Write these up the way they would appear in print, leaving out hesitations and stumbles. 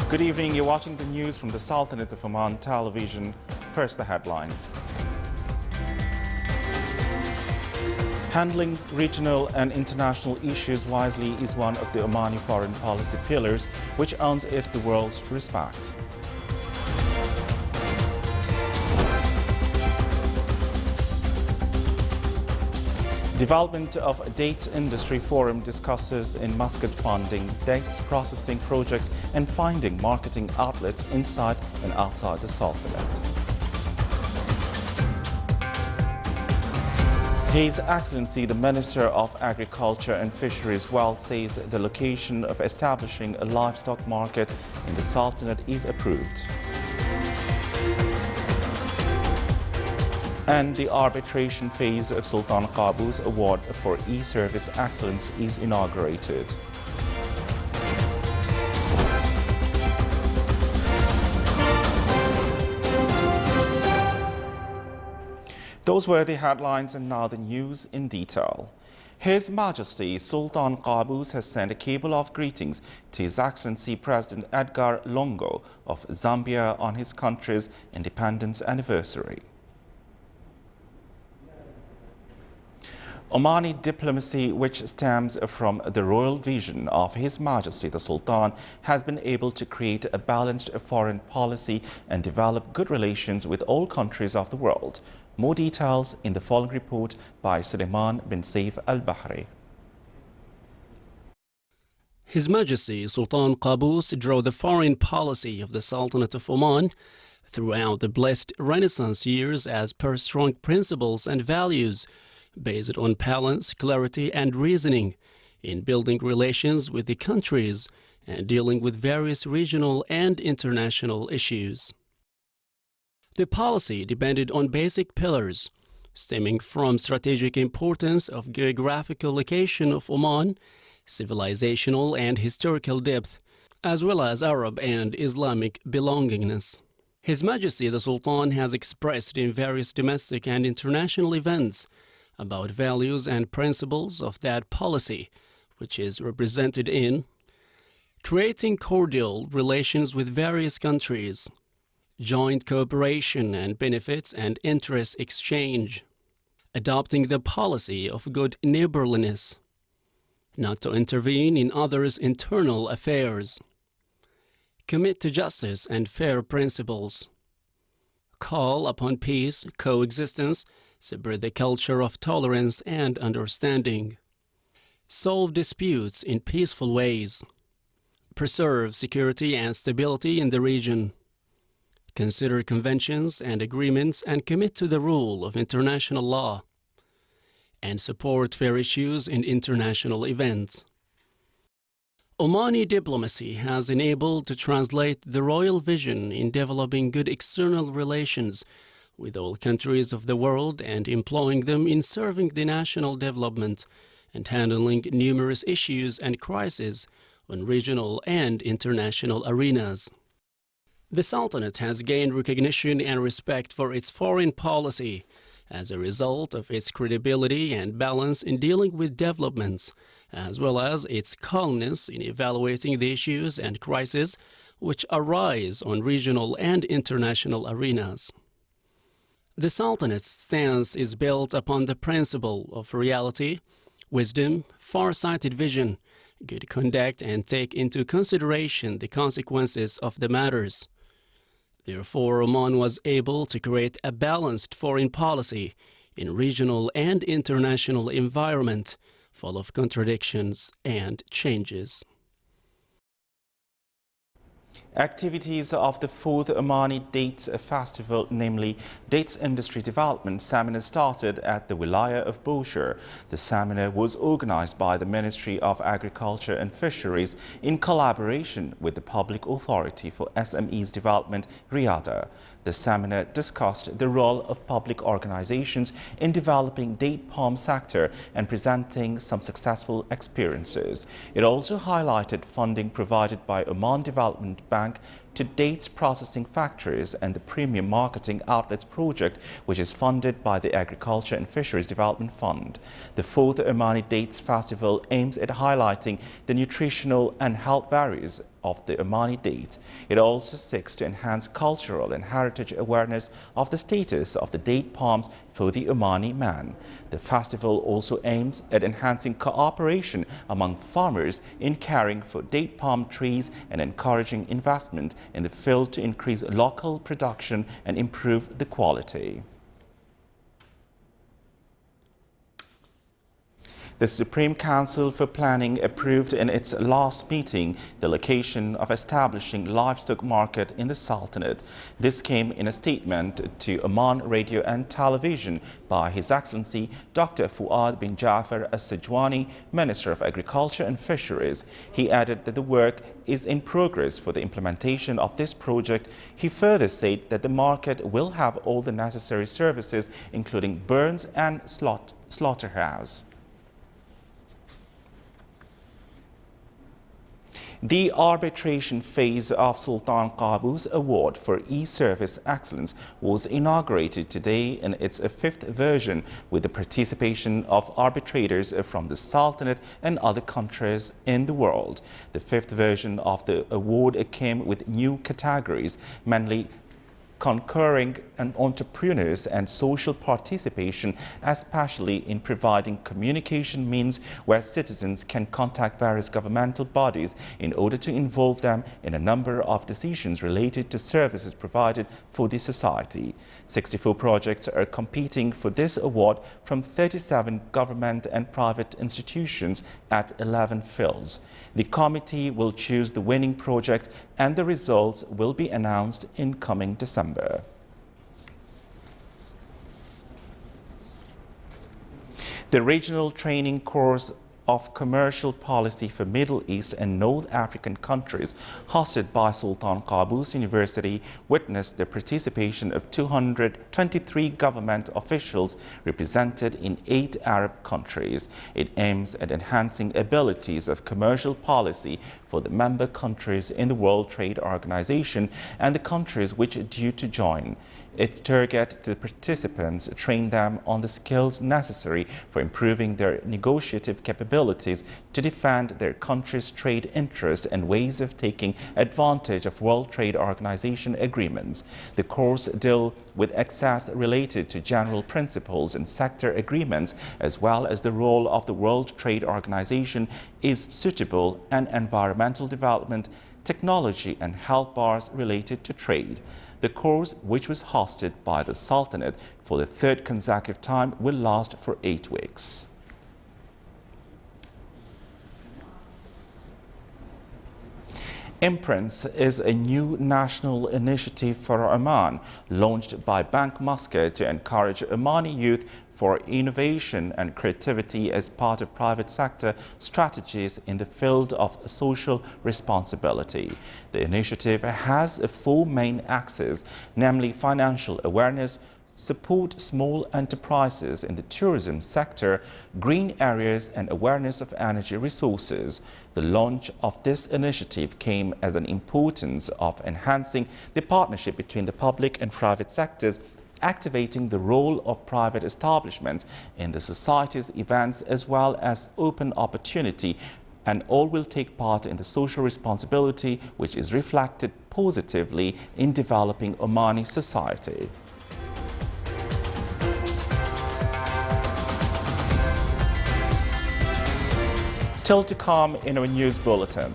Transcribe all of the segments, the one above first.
Good evening. You're watching the news from the Sultanate of Oman television. First, the headlines. Handling regional and international issues wisely is one of the Omani foreign policy pillars, which earns it the world's respect. Development of Dates Industry Forum discusses in Muscat funding, dates processing project and finding marketing outlets inside and outside the Sultanate. His Excellency the Minister of Agriculture and Fisheries says the location of establishing a livestock market in the Sultanate is approved. And the arbitration phase of Sultan Qaboos Award for E-Service Excellence is inaugurated. Those were the headlines, and now the news in detail. His Majesty Sultan Qaboos has sent a cable of greetings to His Excellency President Edgar Lungu of Zambia on his country's independence anniversary. Omani diplomacy, which stems from the royal vision of His Majesty the Sultan, has been able to create a balanced foreign policy and develop good relations with all countries of the world. More details in the following report by Suleiman bin Saif al-Bahri. His Majesty Sultan Qaboos drew the foreign policy of the Sultanate of Oman throughout the blessed Renaissance years as per strong principles and values based on balance, clarity and reasoning in building relations with the countries and dealing with various regional and international issues. The policy depended on basic pillars stemming from strategic importance of geographical location of Oman, civilizational and historical depth, as well as Arab and Islamic belongingness. His Majesty the Sultan has expressed in various domestic and international events about values and principles of that policy, which is represented in creating cordial relations with various countries, joint cooperation and benefits and interest exchange, adopting the policy of good neighborliness, not to intervene in others' internal affairs, commit to justice and fair principles, call upon peace, coexistence, spread the culture of tolerance and understanding, solve disputes in peaceful ways, preserve security and stability in the region, consider conventions and agreements and commit to the rule of international law, and support fair issues in international events. Omani diplomacy has enabled to translate the royal vision in developing good external relations with all countries of the world and employing them in serving the national development and handling numerous issues and crises on regional and international arenas. The Sultanate has gained recognition and respect for its foreign policy as a result of its credibility and balance in dealing with developments, as well as its calmness in evaluating the issues and crises which arise on regional and international arenas. The Sultanate's stance is built upon the principle of reality, wisdom, far-sighted vision, good conduct, and take into consideration the consequences of the matters. Therefore, Oman was able to create a balanced foreign policy in regional and international environment full of contradictions and changes. Activities of the 4th Omani Dates Festival, namely Dates Industry Development Seminar, started at the Wilaya of Bushehr. The seminar was organized by the Ministry of Agriculture and Fisheries in collaboration with the Public Authority for SMEs Development, RIADA. The seminar discussed the role of public organizations in developing date palm sector and presenting some successful experiences. It also highlighted funding provided by Oman Development Bank to dates processing factories and the premium marketing outlets project, which is funded by the Agriculture and Fisheries Development Fund. The 4th Omani Dates Festival aims at highlighting the nutritional and health values of the Omani date. It also seeks to enhance cultural and heritage awareness of the status of the date palms for the Omani man. The festival also aims at enhancing cooperation among farmers in caring for date palm trees and encouraging investment in the field to increase local production and improve the quality. The Supreme Council for Planning approved in its last meeting the location of establishing livestock market in the Sultanate. This came in a statement to Oman Radio and Television by His Excellency Dr. Fuad bin Jafar As-Sajwani, Minister of Agriculture and Fisheries. He added that the work is in progress for the implementation of this project. He further said that the market will have all the necessary services, including burns and slaughterhouse. The arbitration phase of Sultan Qaboos Award for E-Service Excellence was inaugurated today in its fifth version with the participation of arbitrators from the Sultanate and other countries in the world. The fifth version of the award came with new categories, mainly concurring and entrepreneurs and social participation, especially in providing communication means where citizens can contact various governmental bodies in order to involve them in a number of decisions related to services provided for the society. 64 projects are competing for this award from 37 government and private institutions at 11 fields. The committee will choose the winning project and the results will be announced in coming December. The regional training course of commercial policy for Middle East and North African countries hosted by Sultan Qaboos University witnessed the participation of 223 government officials represented in 8 Arab countries. It aims at enhancing abilities of commercial policy for the member countries in the World Trade Organization and the countries which are due to join. Its target to the participants train them on the skills necessary for improving their negotiative capabilities to defend their country's trade interests and ways of taking advantage of World Trade Organization agreements. The course deals with access related to general principles and sector agreements, as well as the role of the World Trade Organization is suitable and environmental development, technology and health bars related to trade. The course, which was hosted by the Sultanate for the third consecutive time, will last for 8 weeks. Imprints is a new national initiative for Oman, launched by Bank Muscat to encourage Omani youth for innovation and creativity as part of private sector strategies in the field of social responsibility. The initiative has 4 main axes, namely financial awareness, support small enterprises in the tourism sector, green areas and awareness of energy resources. The launch of this initiative came as an importance of enhancing the partnership between the public and private sectors, activating the role of private establishments in the society's events as well as open opportunity, and all will take part in the social responsibility which is reflected positively in developing Omani society. Still to come in our news bulletin.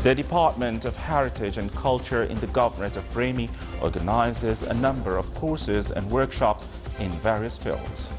The Department of Heritage and Culture in the Governorate of Brahmi organizes a number of courses and workshops in various fields.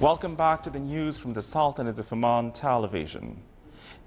Welcome back to the news from the Sultanate of Oman Television.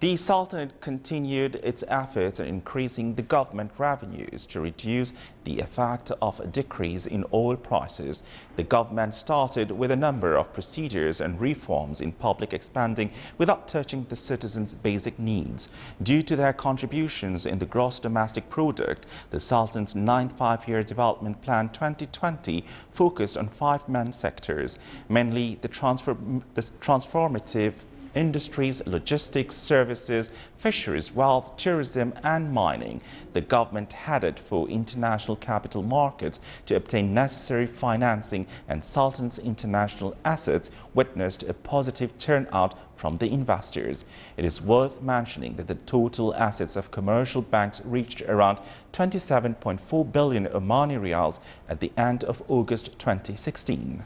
The Sultanate continued its efforts in increasing the government revenues to reduce the effect of a decrease in oil prices. The government started with a number of procedures and reforms in public spending without touching the citizens' basic needs. Due to their contributions in the gross domestic product, the Sultan's 9th five-year development plan 2020 focused on 5 main sectors, mainly the transformative industries, logistics, services, fisheries, wealth, tourism and mining. The government headed for international capital markets to obtain necessary financing, and Sultan's international assets witnessed a positive turnout from the investors. It is worth mentioning that the total assets of commercial banks reached around 27.4 billion Omani riyals at the end of August 2016.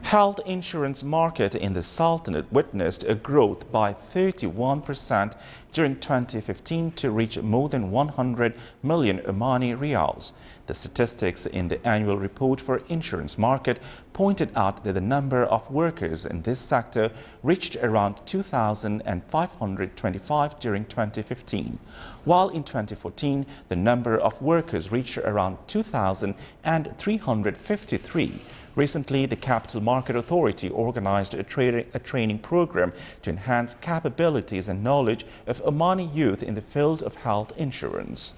Health insurance market in the Sultanate witnessed a growth by 31% during 2015 to reach more than 100 million Omani riyals. The statistics in the annual report for insurance market pointed out that the number of workers in this sector reached around 2,525 during 2015, while in 2014 the number of workers reached around 2,353. Recently, the Capital Market Authority organized a training program to enhance capabilities and knowledge of Omani youth in the field of health insurance.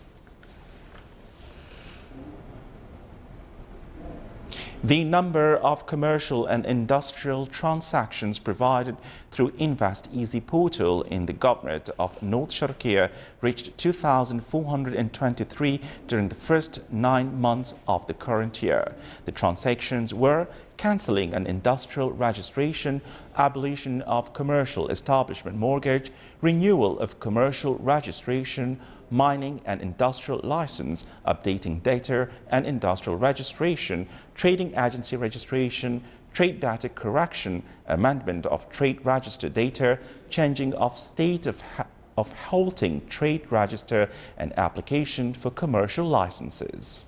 The number of commercial and industrial transactions provided through Invest Easy portal in the Governorate of North Sharqiya reached 2,423 during the first 9 months of the current year. The transactions were cancelling an industrial registration, abolition of commercial establishment mortgage, renewal of commercial registration, mining and industrial license, updating data and industrial registration, trading agency registration, trade data correction, amendment of trade register data, changing of state of halting trade register, and application for commercial licenses.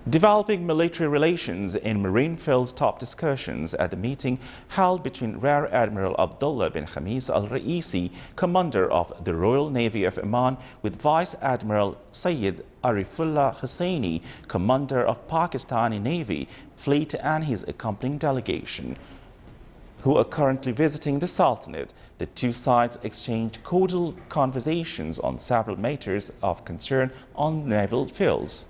Developing military relations in marine fields top discussions at the meeting held between Rear Admiral Abdullah bin Khamis al-Raisi, Commander of the Royal Navy of Oman, with Vice Admiral Sayyid Arifullah Hussaini, Commander of Pakistani Navy Fleet, and his accompanying delegation, who are currently visiting the Sultanate. The two sides exchanged cordial conversations on several matters of concern on naval fields.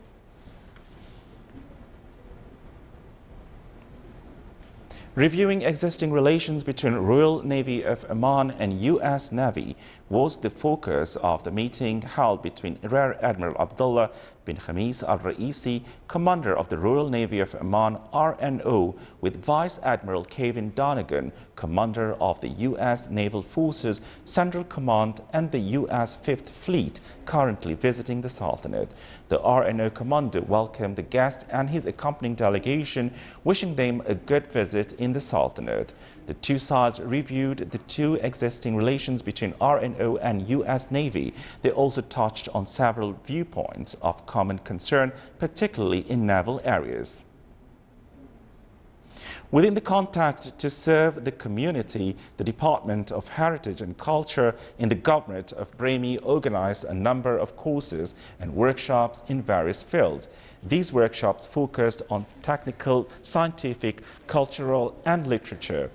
Reviewing existing relations between Royal Navy of Oman and U.S. Navy was the focus of the meeting held between Rear Admiral Abdullah bin Khamis al-Raisi, Commander of the Royal Navy of Oman RNO, with Vice Admiral Kevin Donegan, Commander of the U.S. Naval Forces Central Command and the U.S. Fifth Fleet, currently visiting the Sultanate. The RNO commander welcomed the guest and his accompanying delegation, wishing them a good visit in the Sultanate. The two sides reviewed the two existing relations between RNO and U.S. Navy. They also touched on several viewpoints of common concern, particularly in naval areas. Within the context to serve the community, the Department of Heritage and Culture in the Governorate of Brahmi organized a number of courses and workshops in various fields. These workshops focused on technical, scientific, cultural and literature.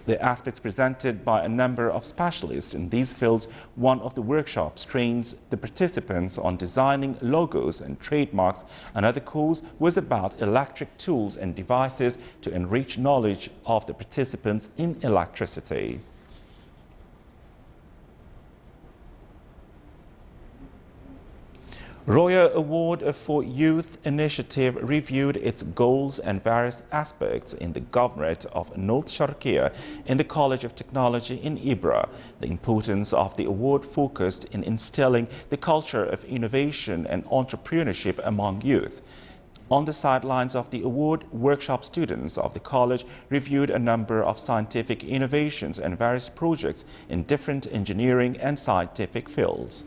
The aspects presented by a number of specialists in these fields. One of the workshops trains the participants on designing logos and trademarks. Another course was about electric tools and devices to enrich knowledge of the participants in electricity. Royal Award for Youth Initiative reviewed its goals and various aspects in the Governorate of North Sharqiya in the College of Technology in Ibra. The importance of the award focused in instilling the culture of innovation and entrepreneurship among youth. On the sidelines of the award, workshop students of the college reviewed a number of scientific innovations and various projects in different engineering and scientific fields.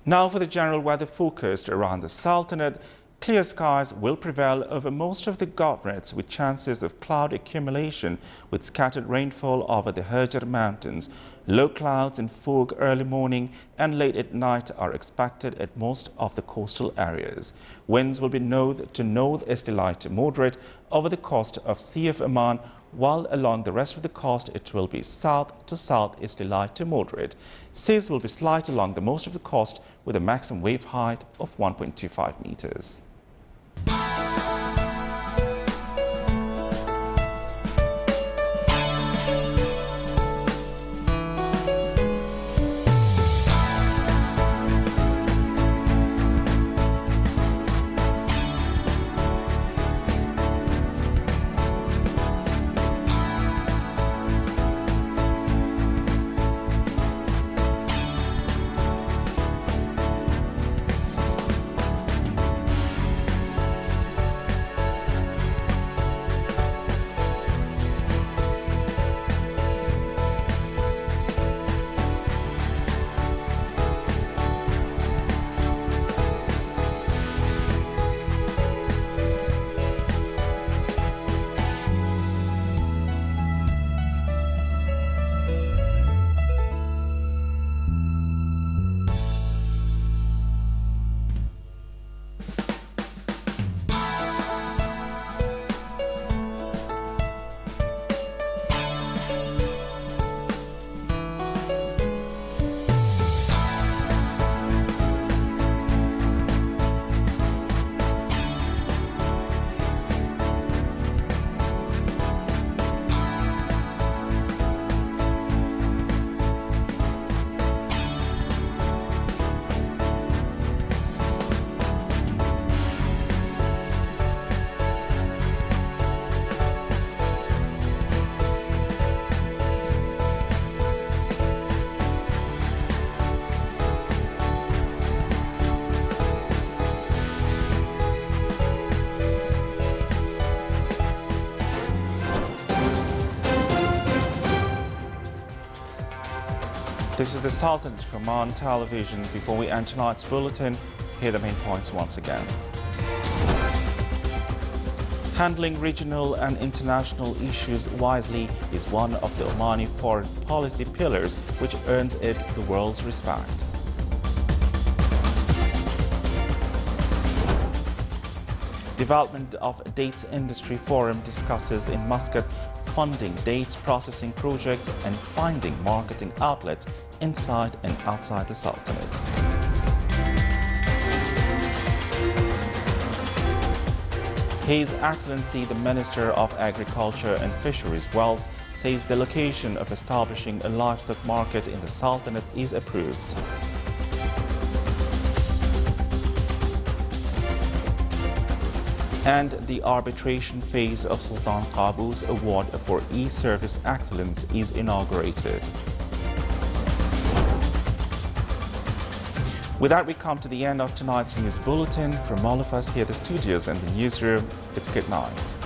Now for the general weather forecast around the Sultanate. Clear skies will prevail over most of the governorates with chances of cloud accumulation with scattered rainfall over the Hajar Mountains. Low clouds and fog early morning and late at night are expected at most of the coastal areas. Winds will be north to northeasterly to moderate over the coast of Sea of Oman, while along the rest of the coast it will be south to southeasterly to moderate. Seas will be slight along the most of the coast with a maximum wave height of 1.25 meters. This is the Sultanate of Oman television. Before we end tonight's bulletin, here are the main points once again. Handling regional and international issues wisely is one of the Omani foreign policy pillars, which earns it the world's respect. Development of Dates Industry Forum discusses in Muscat funding dates processing projects and finding marketing outlets inside and outside the Sultanate. His Excellency the Minister of Agriculture and Fisheries Wealth says the location of establishing a livestock market in the Sultanate is approved. And the arbitration phase of Sultan Qaboos Award for E-Service Excellence is inaugurated. With that, we come to the end of tonight's news bulletin. From all of us here at the studios and the newsroom, it's good night.